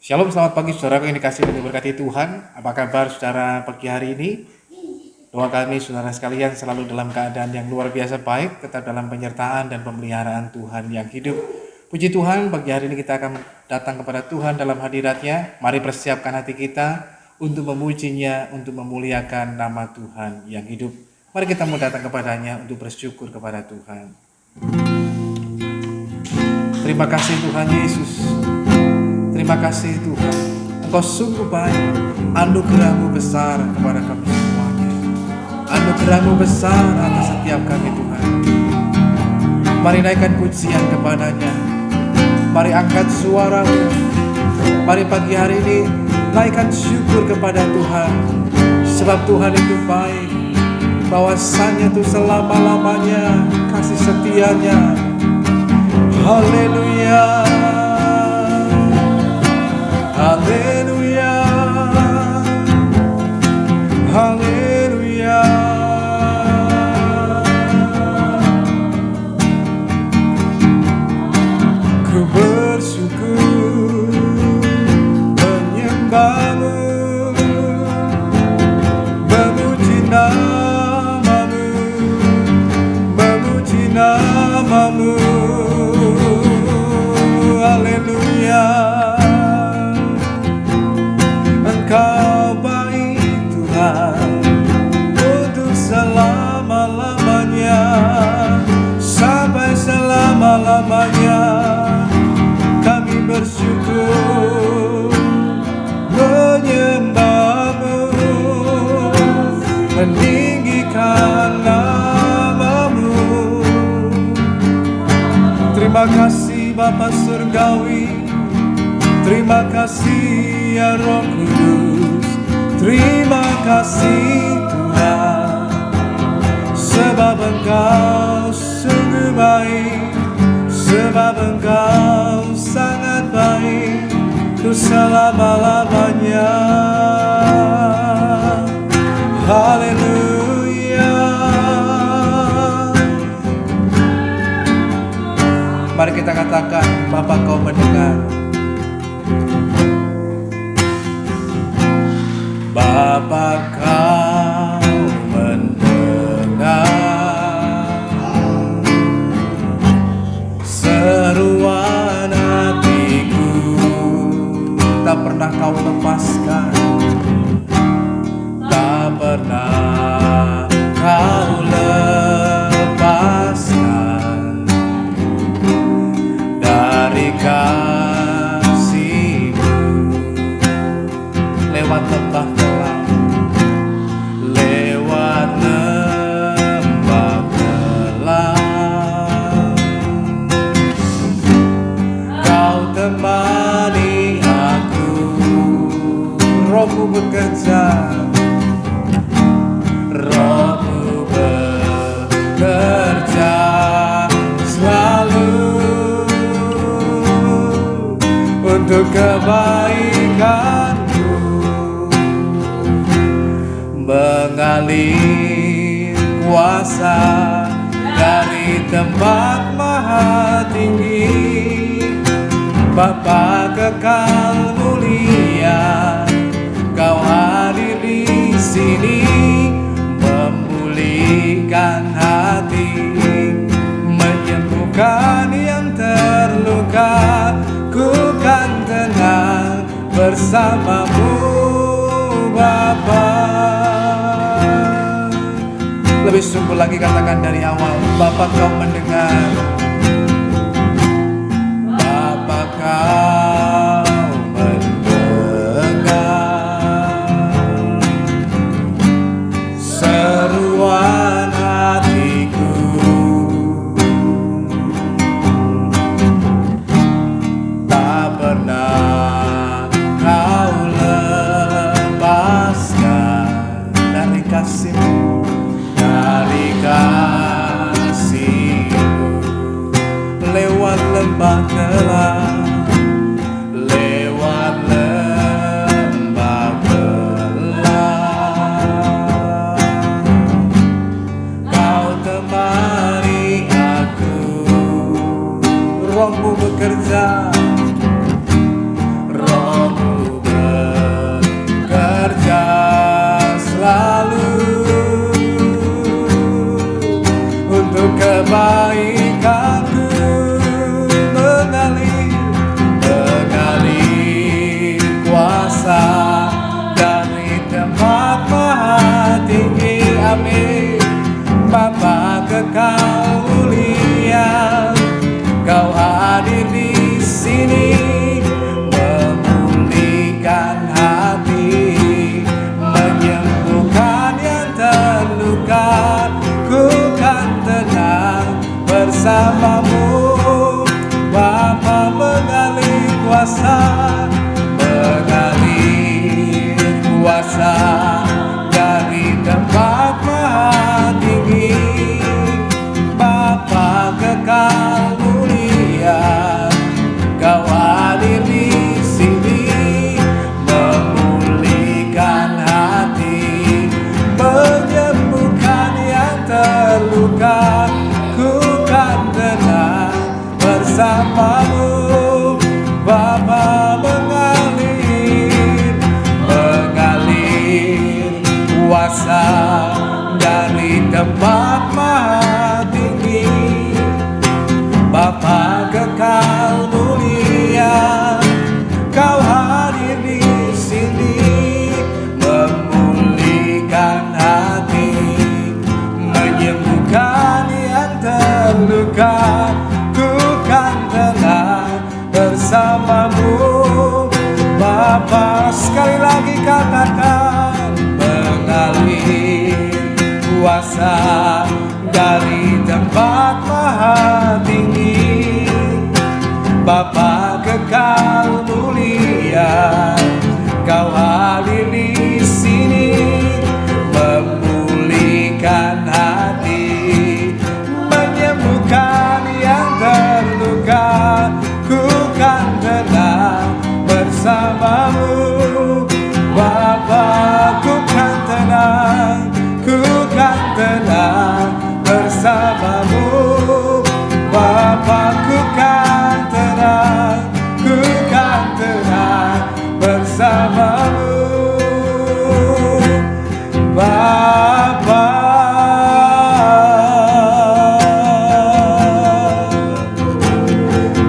Shalom, selamat pagi saudara yang dikasihi dan diberkati Tuhan. Apa kabar saudara pagi hari ini? Doa kami saudara sekalian selalu dalam keadaan yang luar biasa baik, tetap dalam penyertaan dan pemeliharaan Tuhan yang hidup. Puji Tuhan, pagi hari ini kita akan datang kepada Tuhan dalam hadirat-Nya. Mari persiapkan hati kita untuk memujinya, untuk memuliakan nama Tuhan yang hidup. Mari kita mau datang kepadanya untuk bersyukur kepada Tuhan. Terima kasih Tuhan Yesus. Terima kasih Tuhan, Engkau sungguh baik, anugerah-Mu besar kepada kami semuanya. Anugerah-Mu besar atas setiap kami Tuhan. Mari naikkan pujian kepadanya. Mari angkat suara-Mu. Mari pagi hari ini naikkan syukur kepada Tuhan. Sebab Tuhan itu baik, bahwasanya itu selama-lamanya kasih setianya. Haleluya. Haleluya, haleluya. Ku bersyukur menyembah-Mu, memuji nama-Mu, memuji nama-Mu. Haleluya. Engkau baik Tuhan untuk selama-lamanya, sampai selama-lamanya kami bersyukur menyembah-Mu, meninggikan nama-Mu. Terima kasih Bapa Surgawi, terima kasih ya Roh Kudus, terima kasih Tuhan, sebab Engkau sungguh baik, sebab Engkau sangat baik untuk selama-lamanya. Haleluya. Mari kita katakan, Bapa Kau mendengar. Bapa Kau mendengar seruan hatiku, tak pernah Kau lepaskan, tak pernah Kau lepaskan dari kasih-Mu. Lewat lembah gelap, lewat lembah gelap, Kau temani aku. Roh-Mu bekerja, Roh-Mu bekerja selalu untuk kebaikan, mengalir kuasa dari tempat maha tinggi. Bapa kekal mulia, Kau hadir di sini, memulihkan hati, menyembuhkan yang terluka. Ku kan tenang bersama-Mu Bapa. Lebih sungguh lagi katakan dari awal, Bapa Kau mendengar, Bapa Kau mendengar seruan hatiku, tak pernah Kau lepaskan dari kasih-Mu, dari kasih-Mu. mengalir kuasa dari tempat maha tinggi. Bapa kekal mulia, Kau hadir di sini, memulihkan hati, menyembuhkan yang terluka. Ku kan tenang bersamamu. Bapa mengalir kuasa dari tempat maha tinggi. Bapa kekal mulia, Kau hadir di sini, memulihkan hati, menyembuhkan yang terluka. Ku kan tenang bersamamu. Bapa, sekali lagi katakan, mengalir kuasa dari tempat maha tinggi. Bapa kekal mulia, Kau hadir di sini, memulihkan hati, menyembuhkan yang terluka. Ku kan tenang bersamamu. Bapa, ku kan tenang bersamamu. Bapa, ku kan tenang bersamamu. Bapa,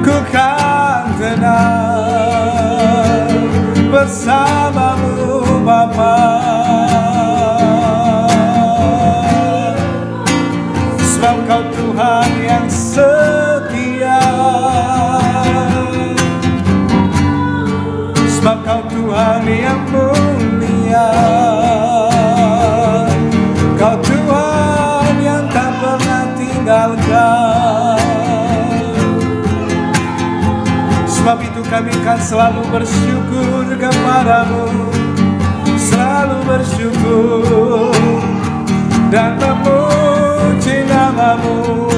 ku kan tenang bersamamu. Bapa, sebab Kau Tuhan yang setia, sebab Kau Tuhan yang mulia, Kau Tuhan yang tak pernah tinggalkan. Sebab itu kami kan selalu bersyukur kepadamu, selalu bersyukur dan memuji namamu,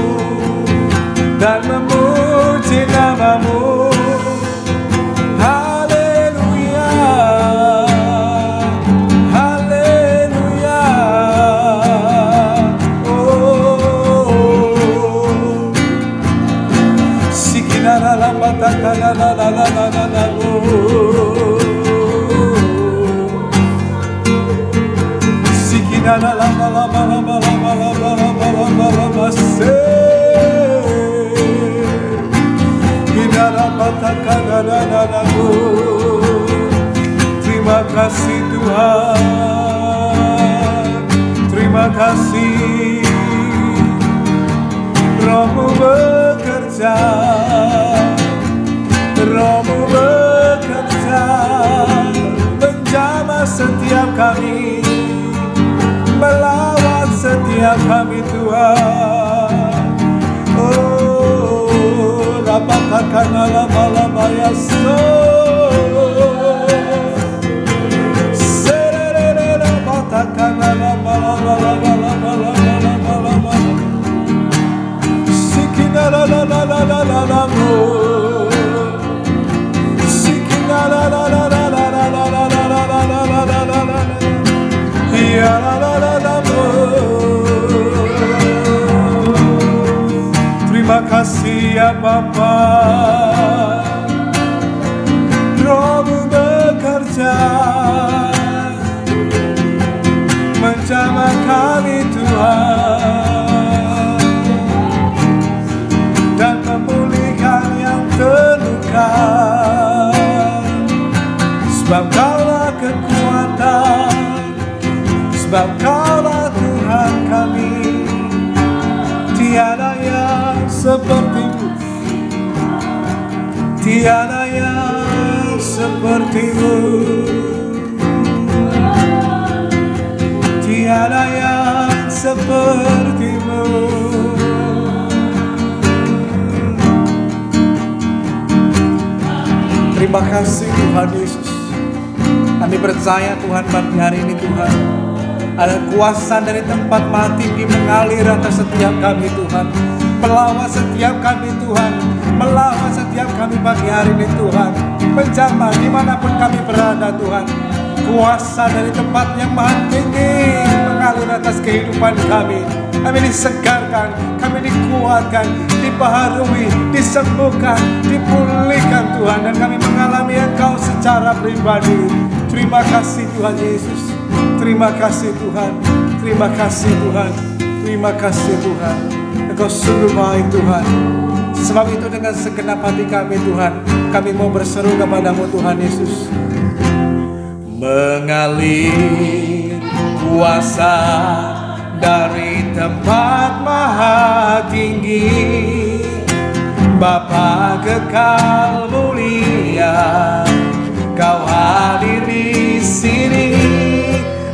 dan memuji namamu. Haleluya, haleluya. Oh, sikinara lambata kana la la la la la la. La la la la la la la la la la se. Terima kasih Tuhan, terima kasih. Roh-Mu bekerja, Roh-Mu bekerja, menjamah setiap kami, melawat setiap kami Tuhan. Oh, rapatakan lama-lama ya so. Serere rapatakan lama-lama. Sikina la la la la la la la mo. Sikina la la la la la la la la la la la la la la la. Ya la la la la mo. Terima kasih ya Bapa, Roh-Mu bekerja, menjamah kami Tuhan, dan memulihkan yang terluka. Sebab Kaulah kekuatan, sebab Kaulah Tuhan kami. Tiada yang seperti-Mu, tiada yang seperti-Mu, tiada yang seperti-Mu. Terima kasih Tuhan Yesus. Kami percaya Tuhan pagi hari ini Tuhan, ada kuasa dari tempat mati mengalir atas setiap kami Tuhan, melawan setiap kami Tuhan, melawan setiap kami pagi hari ini Tuhan, menjamah dimanapun kami berada Tuhan. Kuasa dari tempat yang maha tinggi mengalir atas kehidupan kami. Kami disegarkan, kami dikuatkan, dibaharui, disembuhkan, dipulihkan Tuhan. Dan kami mengalami Engkau secara pribadi. Terima kasih Tuhan Yesus. Terima kasih Tuhan. Terima kasih Tuhan. Terima kasih Tuhan. Engkau sungguh baik Tuhan. Sebab itu dengan segenap hati kami Tuhan, kami mau berseru kepadamu Tuhan Yesus. Mengalir kuasa dari tempat maha tinggi, Bapa kekal mulia, Kau hadir di sini,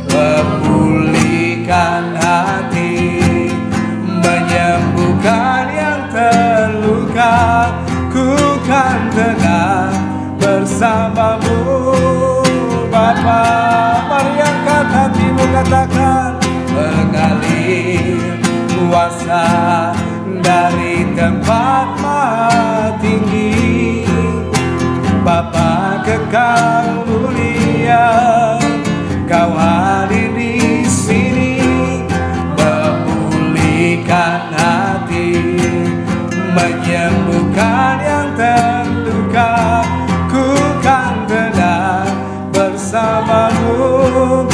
memulihkan hati, menyembuhkan yang terluka. Ku kan tenang bersamamu Bapa. Mari angkat hatimu, katakan. Mengalir kuasa dari tempat maha tinggi, Bapa kekal mulia, Kau hadir di sini, memulihkan hati, menyembuhkan yang terluka. Ku kan tenang bersamamu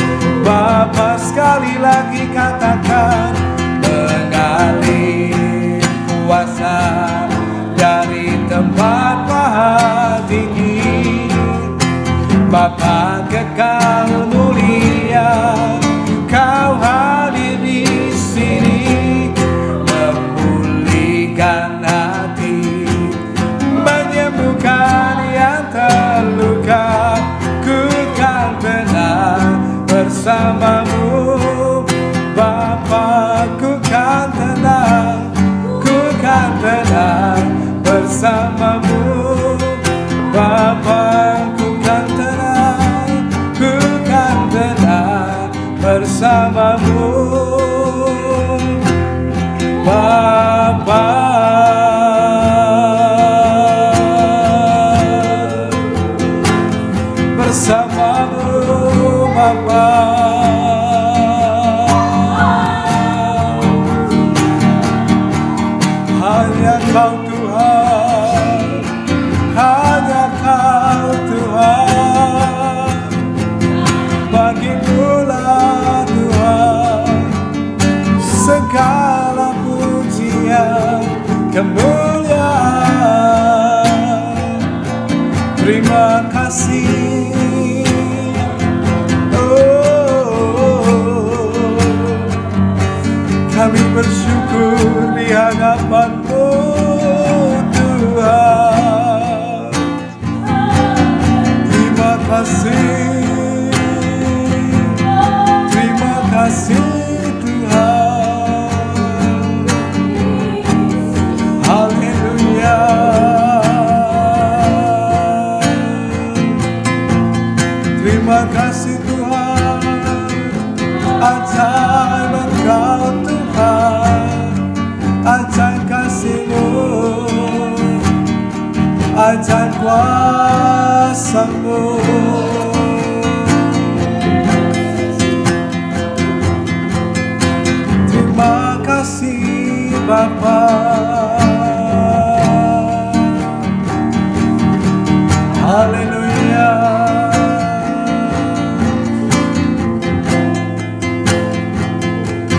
Bapa. Sekali lagi katakan. Mengalir kuasa dari tempat maha tinggi, Bapa kekal mulia, Kau hadir di sini, memulihkan hati, menyembuhkan yang terluka. Ku kan tenang bersamamu Bapa. Ku kan tenang, ku kan tenang bersamamu Bapa. Ku kan tenang, ku kan tenang bersamamu Bapa. Bersamamu Bapa. Hanya Kau Tuhan, hanya Kau Tuhan. Bagimulah Tuhan segala pujian kemuliaan. Terima kasih. Kami bersyukur di hadapan-Mu Tuhan. Terima kasih, terima kasih Tuhan. Haleluya. Terima kasih Tuhan. Ajaib Engkau Tuhan, ajaib kasih-Mu, ajaib kuasa-Mu. Terima kasih Bapa. Haleluya.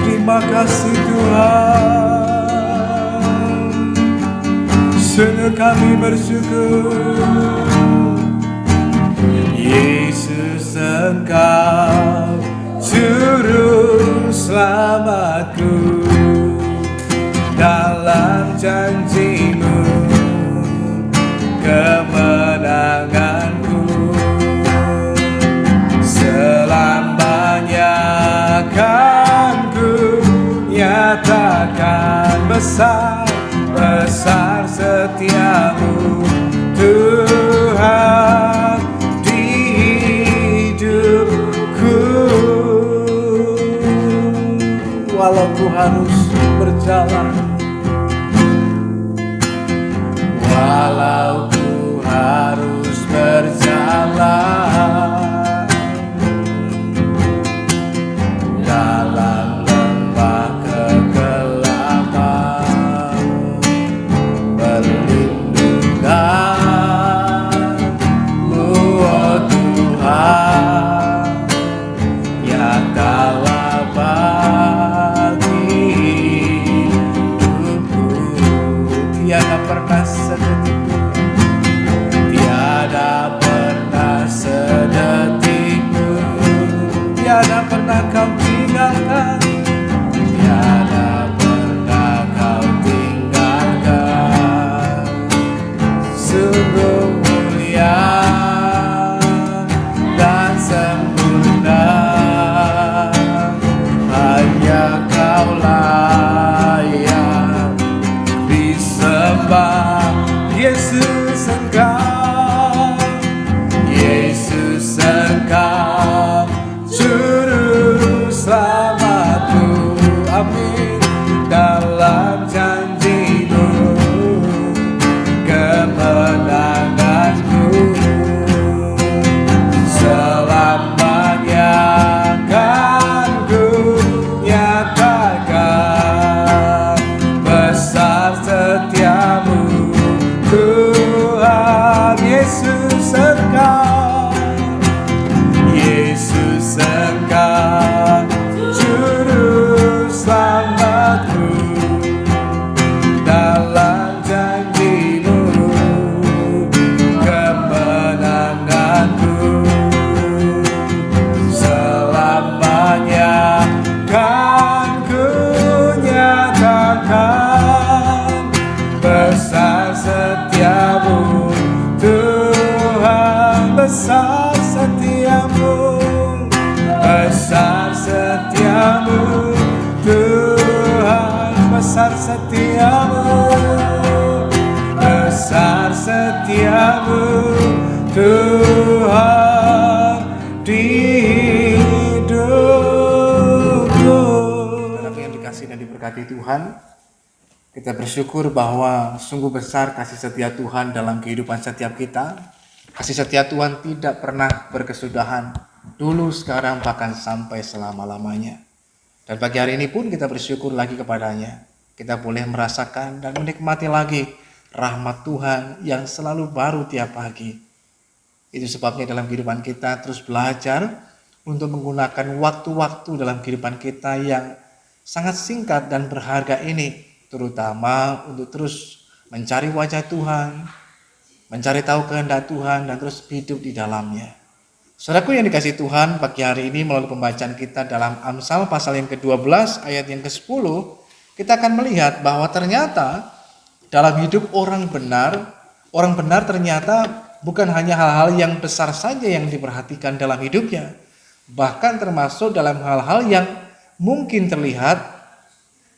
Terima kasih Tuhan. Sungguh kami bersyukur. Yesus Engkau juru selamatku, dalam janji-Mu kemenanganku. Selamanya kan ku nyatakan besar, besar setiamu Tuhan. ku harus berjalan, walau ku harus berjalan dalam lembah kegelapan, perlindungan-Mu, oh Tuhan, nyatalah bagi hidupku. Tiada pernah sedetik, tiada pernah sedetik, tiada pernah Kau tinggalkan, tiada pernah Kau tinggalkan. Sungguh mulia dan sempurna, hanya Kau layak disembah. Yesus Engkau, Yesus Engkau Juru Selamatku, amin. Dalam janji-Mu kemenanganku, selamanya kan ku nyatakan besar setia-Mu, Tuhan. Yesus Engkau, Yesus Engkau Juru Selamatku, dalam janji-Mu kemenanganku, selamanya kan ku nyatakan besar setia-Mu, Tuhan. Besar setia-Mu, besar setia-Mu, Tuhan. Besar setia-Mu, besar setia-Mu, Tuhan, di hidupku. Saudara yang dikasihi dan diberkati Tuhan, kita bersyukur bahwa sungguh besar kasih setia Tuhan dalam kehidupan setiap kita. Kasih setia Tuhan tidak pernah berkesudahan, dulu, sekarang, bahkan sampai selama-lamanya. Dan pagi hari ini pun kita bersyukur lagi kepada-Nya. Kita boleh merasakan dan menikmati lagi rahmat Tuhan yang selalu baru tiap pagi. Itu sebabnya dalam kehidupan kita terus belajar untuk menggunakan waktu-waktu dalam kehidupan kita yang sangat singkat dan berharga ini, terutama untuk terus mencari wajah Tuhan, mencari tahu kehendak Tuhan, dan terus hidup di dalamnya. Saudaraku yang dikasihi Tuhan, pagi hari ini melalui pembacaan kita dalam Amsal pasal yang ke-12 ayat yang ke-10, kita akan melihat bahwa ternyata dalam hidup orang benar ternyata bukan hanya hal-hal yang besar saja yang diperhatikan dalam hidupnya, bahkan termasuk dalam hal-hal yang mungkin terlihat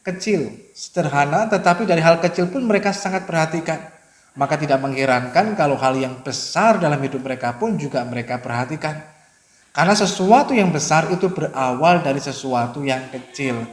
kecil, sederhana, tetapi dari hal kecil pun mereka sangat perhatikan. Maka tidak mengherankan kalau hal yang besar dalam hidup mereka pun juga mereka perhatikan. Karena sesuatu yang besar itu berawal dari sesuatu yang kecil.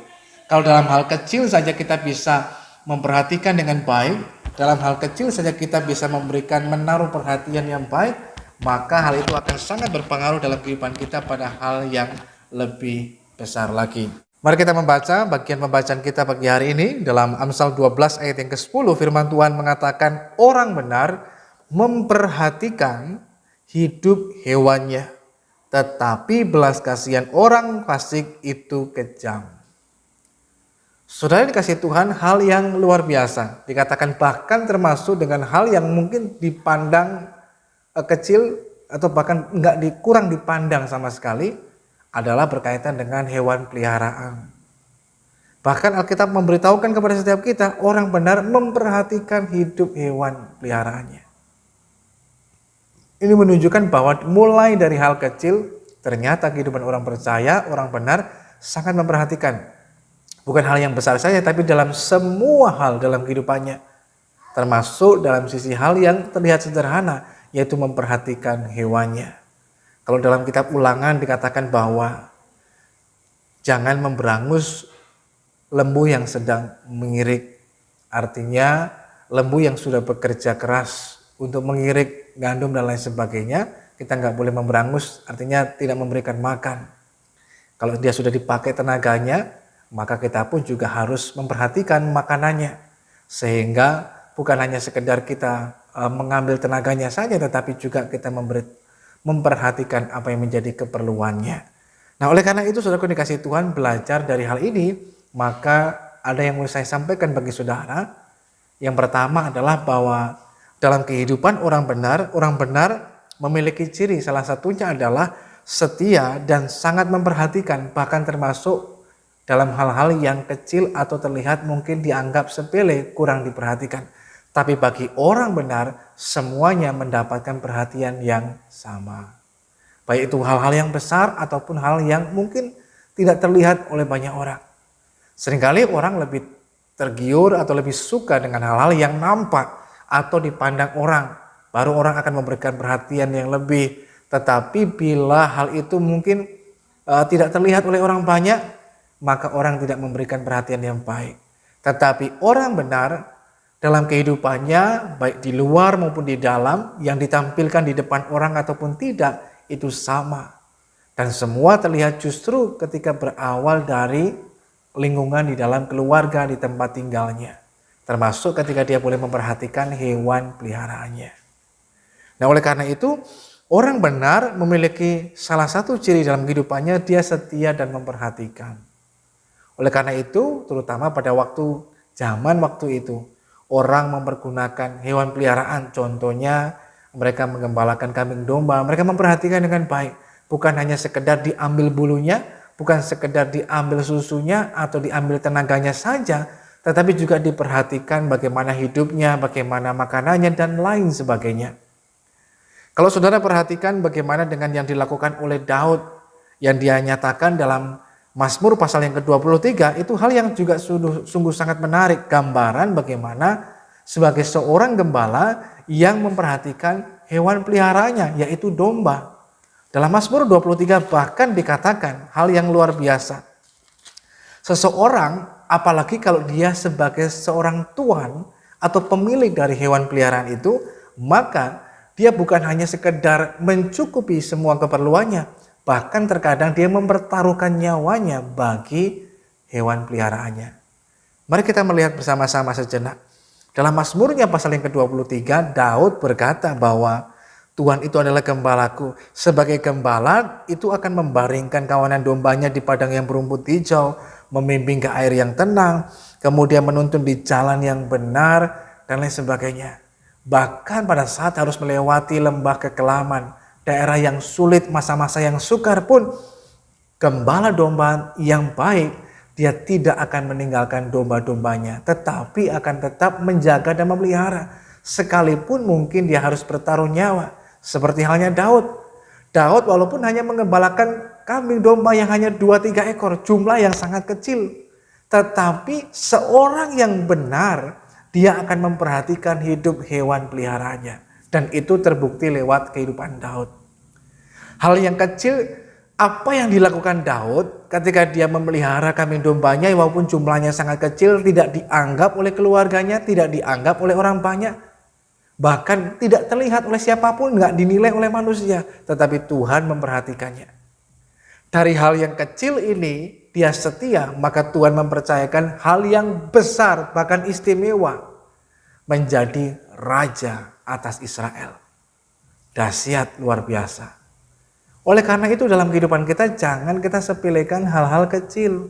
Kalau dalam hal kecil saja kita bisa memperhatikan dengan baik, dalam hal kecil saja kita bisa menaruh perhatian yang baik, maka hal itu akan sangat berpengaruh dalam kehidupan kita pada hal yang lebih besar lagi. Mari kita membaca bagian pembacaan kita pagi hari ini dalam Amsal 12 ayat yang ke-10. Firman Tuhan mengatakan, orang benar memperhatikan hidup hewannya, tetapi belas kasihan orang fasik itu kejam. Saudara dikasihi Tuhan, hal yang luar biasa. Dikatakan bahkan termasuk dengan hal yang mungkin dipandang kecil atau bahkan kurang dipandang sama sekali, adalah berkaitan dengan hewan peliharaan. Bahkan Alkitab memberitahukan kepada setiap kita, orang benar memperhatikan hidup hewan peliharaannya. Ini menunjukkan bahwa mulai dari hal kecil, ternyata kehidupan orang percaya, orang benar sangat memperhatikan. Bukan hal yang besar saja, tapi dalam semua hal dalam kehidupannya. Termasuk dalam sisi hal yang terlihat sederhana, yaitu memperhatikan hewannya. Kalau dalam kitab Ulangan dikatakan bahwa jangan memberangus lembu yang sedang mengirik. Artinya lembu yang sudah bekerja keras untuk mengirik gandum dan lain sebagainya, kita nggak boleh memberangus, artinya tidak memberikan makan. Kalau dia sudah dipakai tenaganya, maka kita pun juga harus memperhatikan makanannya. Sehingga bukan hanya sekedar kita mengambil tenaganya saja, tetapi juga kita memperhatikan apa yang menjadi keperluannya. Nah, oleh karena itu saudara dikasih Tuhan, belajar dari hal ini, maka ada yang mau saya sampaikan bagi saudara. Yang pertama adalah bahwa dalam kehidupan orang benar memiliki ciri, salah satunya adalah setia dan sangat memperhatikan, bahkan termasuk dalam hal-hal yang kecil atau terlihat mungkin dianggap sepele, kurang diperhatikan. Tapi bagi orang benar, semuanya mendapatkan perhatian yang sama. Baik itu hal-hal yang besar ataupun hal yang mungkin tidak terlihat oleh banyak orang. Seringkali orang lebih tergiur atau lebih suka dengan hal-hal yang nampak atau dipandang orang. Baru orang akan memberikan perhatian yang lebih. Tetapi bila hal itu mungkin tidak terlihat oleh orang banyak, maka orang tidak memberikan perhatian yang baik. Tetapi orang benar dalam kehidupannya, baik di luar maupun di dalam, yang ditampilkan di depan orang ataupun tidak, itu sama. Dan semua terlihat justru ketika berawal dari lingkungan di dalam keluarga, di tempat tinggalnya. Termasuk ketika dia boleh memperhatikan hewan peliharaannya. Nah, oleh karena itu, orang benar memiliki salah satu ciri dalam kehidupannya, dia setia dan memperhatikan. Oleh karena itu, terutama pada zaman waktu itu, orang mempergunakan hewan peliharaan. Contohnya, mereka menggembalakan kambing domba, mereka memperhatikan dengan baik. Bukan hanya sekedar diambil bulunya, bukan sekedar diambil susunya atau diambil tenaganya saja, tetapi juga diperhatikan bagaimana hidupnya, bagaimana makanannya, dan lain sebagainya. Kalau saudara perhatikan bagaimana dengan yang dilakukan oleh Daud, yang dia nyatakan dalam Mazmur pasal yang ke-23, itu hal yang juga sungguh sangat menarik. Gambaran bagaimana sebagai seorang gembala yang memperhatikan hewan peliharaannya, yaitu domba. Dalam Mazmur 23 bahkan dikatakan hal yang luar biasa. Seseorang, apalagi kalau dia sebagai seorang tuan atau pemilik dari hewan peliharaan itu, maka dia bukan hanya sekedar mencukupi semua keperluannya, bahkan terkadang dia mempertaruhkan nyawanya bagi hewan peliharaannya. Mari kita melihat bersama-sama sejenak. Dalam Mazmurnya pasal yang ke-23, Daud berkata bahwa Tuhan itu adalah gembalaku. Sebagai gembala itu akan membaringkan kawanan dombanya di padang yang berumput hijau, membimbing ke air yang tenang, kemudian menuntun di jalan yang benar, dan lain sebagainya. Bahkan pada saat harus melewati lembah kekelaman, daerah yang sulit, masa-masa yang sukar pun, gembala domba yang baik, dia tidak akan meninggalkan domba-dombanya, tetapi akan tetap menjaga dan memelihara. Sekalipun mungkin dia harus bertaruh nyawa, seperti halnya Daud. Daud walaupun hanya mengembalakan kambing domba yang hanya 2-3 ekor, jumlah yang sangat kecil, tetapi seorang yang benar, dia akan memperhatikan hidup hewan peliharaannya. Dan itu terbukti lewat kehidupan Daud. Hal yang kecil, apa yang dilakukan Daud ketika dia memelihara kambing dombanya, walaupun jumlahnya sangat kecil, tidak dianggap oleh keluarganya, tidak dianggap oleh orang banyak. Bahkan tidak terlihat oleh siapapun, nggak dinilai oleh manusia. Tetapi Tuhan memperhatikannya. Dari hal yang kecil ini, dia setia, maka Tuhan mempercayakan hal yang besar, bahkan istimewa, menjadi raja atas Israel. Dahsyat, luar biasa. Oleh karena itu dalam kehidupan kita jangan kita sepelekan hal-hal kecil.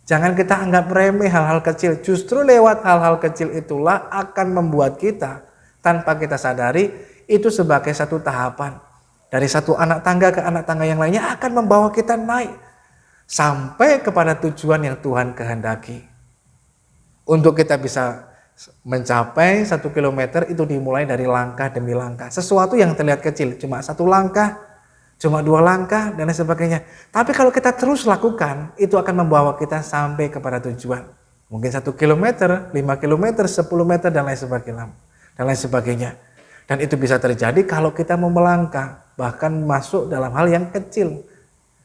Jangan kita anggap remeh hal-hal kecil. Justru lewat hal-hal kecil itulah akan membuat kita tanpa kita sadari itu sebagai satu tahapan. Dari satu anak tangga ke anak tangga yang lainnya akan membawa kita naik. Sampai kepada tujuan yang Tuhan kehendaki. Untuk kita bisa mencapai 1 kilometer itu dimulai dari langkah demi langkah. Sesuatu yang terlihat kecil, cuma 1 langkah, cuma 2 langkah, dan lain sebagainya. Tapi kalau kita terus lakukan, itu akan membawa kita sampai kepada tujuan. Mungkin 1 kilometer, 5 kilometer, 10 meter, dan lain sebagainya. Dan itu bisa terjadi kalau kita mau melangkah, bahkan masuk dalam hal yang kecil.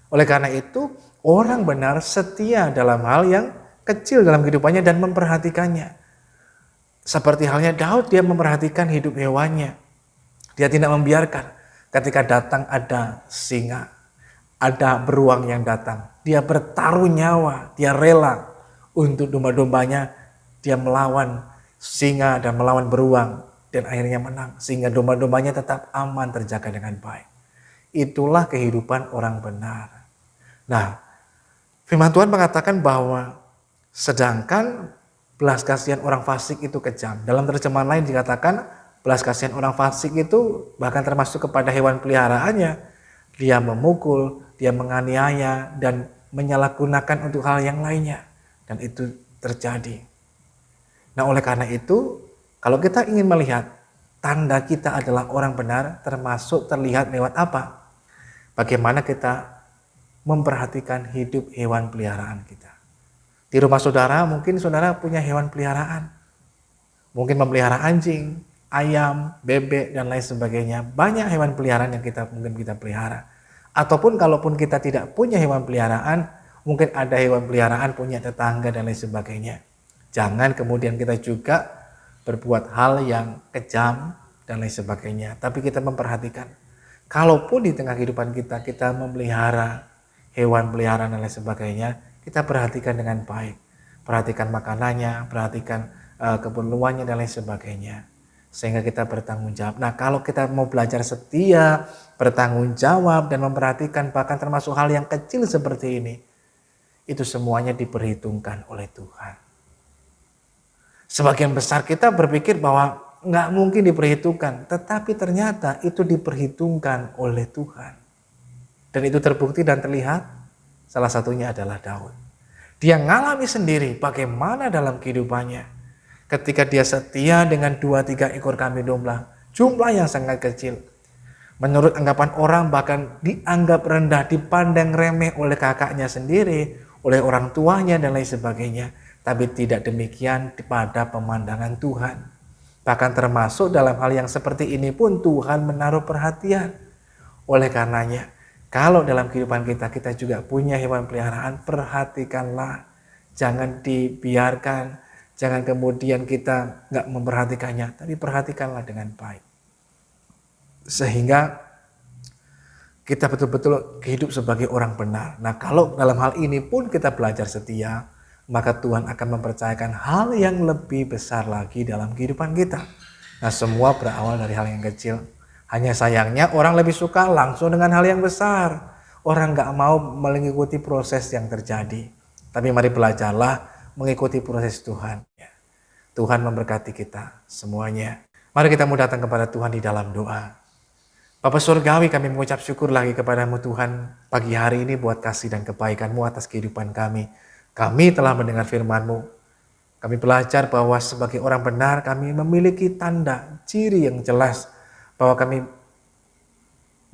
Oleh karena itu, orang benar setia dalam hal yang kecil dalam kehidupannya dan memperhatikannya. Seperti halnya Daud, dia memperhatikan hidup hewannya. Dia tidak membiarkan ketika datang ada singa, ada beruang yang datang. Dia bertaruh nyawa, dia rela untuk domba-dombanya. Dia melawan singa dan melawan beruang dan akhirnya menang. Sehingga domba-dombanya tetap aman, terjaga dengan baik. Itulah kehidupan orang benar. Nah, firman Tuhan mengatakan bahwa sedangkan belas kasihan orang fasik itu kejam. Dalam terjemahan lain dikatakan belas kasihan orang fasik itu bahkan termasuk kepada hewan peliharaannya. Dia memukul, dia menganiaya dan menyalahgunakan untuk hal yang lainnya. Dan itu terjadi. Nah, oleh karena itu, kalau kita ingin melihat tanda kita adalah orang benar, termasuk terlihat lewat apa? Bagaimana kita memperhatikan hidup hewan peliharaan kita. Di rumah saudara mungkin saudara punya hewan peliharaan. Mungkin memelihara anjing, ayam, bebek, dan lain sebagainya. Banyak hewan peliharaan yang mungkin kita pelihara. Ataupun kalaupun kita tidak punya hewan peliharaan, mungkin ada hewan peliharaan punya tetangga dan lain sebagainya. Jangan kemudian kita juga berbuat hal yang kejam dan lain sebagainya. Tapi kita memperhatikan. Kalaupun di tengah kehidupan kita memelihara hewan peliharaan dan lain sebagainya, kita perhatikan dengan baik. Perhatikan makanannya, perhatikan keperluannya dan lain sebagainya. Sehingga kita bertanggung jawab. Nah, kalau kita mau belajar setia, bertanggung jawab dan memperhatikan bahkan termasuk hal yang kecil seperti ini, itu semuanya diperhitungkan oleh Tuhan. Sebagian besar kita berpikir bahwa nggak mungkin diperhitungkan, tetapi ternyata itu diperhitungkan oleh Tuhan. Dan itu terbukti dan terlihat. Salah satunya adalah Daud. Dia ngalami sendiri bagaimana dalam kehidupannya. Ketika dia setia dengan 2-3 ekor kambing domba, jumlah yang sangat kecil. Menurut anggapan orang bahkan dianggap rendah, dipandang remeh oleh kakaknya sendiri, oleh orang tuanya dan lain sebagainya. Tapi tidak demikian pada pemandangan Tuhan. Bahkan termasuk dalam hal yang seperti ini pun Tuhan menaruh perhatian. Oleh karenanya, kalau dalam kehidupan kita juga punya hewan peliharaan, perhatikanlah. Jangan dibiarkan, jangan kemudian kita nggak memperhatikannya, tapi perhatikanlah dengan baik. Sehingga kita betul-betul hidup sebagai orang benar. Nah, kalau dalam hal ini pun kita belajar setia, maka Tuhan akan mempercayakan hal yang lebih besar lagi dalam kehidupan kita. Nah, semua berawal dari hal yang kecil. Hanya sayangnya orang lebih suka langsung dengan hal yang besar. Orang gak mau mengikuti proses yang terjadi. Tapi mari belajarlah mengikuti proses Tuhan. Tuhan memberkati kita semuanya. Mari kita mau datang kepada Tuhan di dalam doa. Bapa Surgawi, kami mengucap syukur lagi kepadamu Tuhan. Pagi hari ini buat kasih dan kebaikan-Mu atas kehidupan kami. Kami telah mendengar firman-Mu. Kami belajar bahwa sebagai orang benar kami memiliki tanda, ciri yang jelas bahwa kami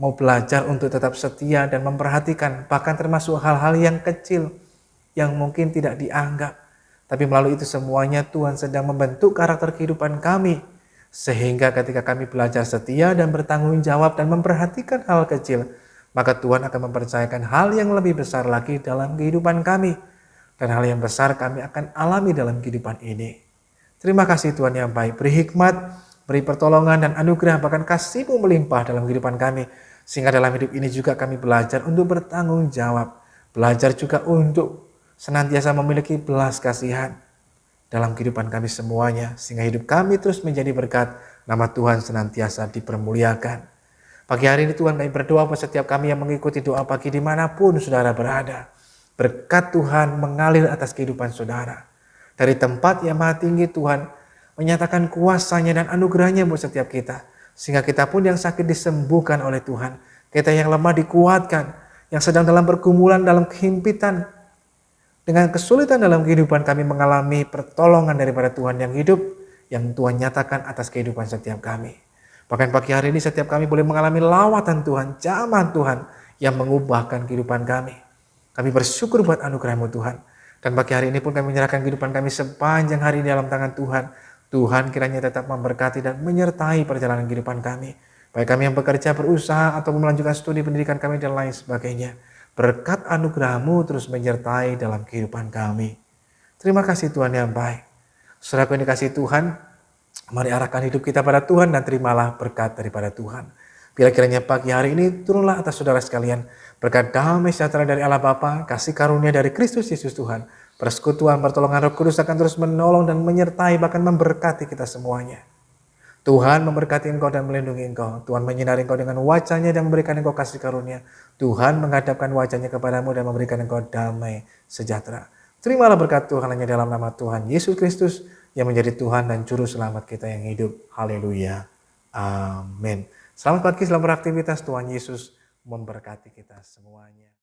mau belajar untuk tetap setia dan memperhatikan bahkan termasuk hal-hal yang kecil yang mungkin tidak dianggap. Tapi melalui itu semuanya Tuhan sedang membentuk karakter kehidupan kami. Sehingga ketika kami belajar setia dan bertanggung jawab dan memperhatikan hal kecil, maka Tuhan akan mempercayakan hal yang lebih besar lagi dalam kehidupan kami. Dan hal yang besar kami akan alami dalam kehidupan ini. Terima kasih Tuhan yang baik, beri hikmat, beri pertolongan dan anugerah bahkan kasih-Mu melimpah dalam kehidupan kami. Sehingga dalam hidup ini juga kami belajar untuk bertanggung jawab. Belajar juga untuk senantiasa memiliki belas kasihan dalam kehidupan kami semuanya. Sehingga hidup kami terus menjadi berkat. Nama Tuhan senantiasa dipermuliakan. Pagi hari ini Tuhan kami berdoa buat setiap kami yang mengikuti doa pagi dimanapun saudara berada. Berkat Tuhan mengalir atas kehidupan saudara. Dari tempat yang maha tinggi Tuhan menyatakan kuasanya dan anugerahnya buat setiap kita. Sehingga kita pun yang sakit disembuhkan oleh Tuhan. Kita yang lemah dikuatkan. Yang sedang dalam pergumulan, dalam kehimpitan. Dengan kesulitan dalam kehidupan kami mengalami pertolongan daripada Tuhan yang hidup. Yang Tuhan nyatakan atas kehidupan setiap kami. Bahkan pagi hari ini setiap kami boleh mengalami lawatan Tuhan, jamah Tuhan yang mengubahkan kehidupan kami. Kami bersyukur buat anugerah-Mu Tuhan. Dan pagi hari ini pun kami menyerahkan kehidupan kami sepanjang hari dalam tangan Tuhan. Tuhan kiranya tetap memberkati dan menyertai perjalanan kehidupan kami. Baik kami yang bekerja, berusaha, atau melanjutkan studi pendidikan kami dan lain sebagainya. Berkat anugerah-Mu terus menyertai dalam kehidupan kami. Terima kasih Tuhan yang baik. Saudaraku yang dikasihi Tuhan, mari arahkan hidup kita pada Tuhan dan terimalah berkat daripada Tuhan. Bila kiranya pagi hari ini turunlah atas saudara sekalian berkat damai sejahtera dari Allah Bapa, kasih karunia dari Kristus Yesus Tuhan, persekutuan pertolongan Roh Kudus akan terus menolong dan menyertai bahkan memberkati kita semuanya. Tuhan memberkati engkau dan melindungi engkau. Tuhan menyinari engkau dengan wajah-Nya dan memberikan engkau kasih karunia. Tuhan menghadapkan wajah-Nya kepadamu dan memberikan engkau damai sejahtera. Terimalah berkat Tuhan hanya dalam nama Tuhan Yesus Kristus yang menjadi Tuhan dan Juru Selamat kita yang hidup. Haleluya. Amin. Selamat pagi, selamat beraktivitas. Tuhan Yesus memberkati kita semuanya.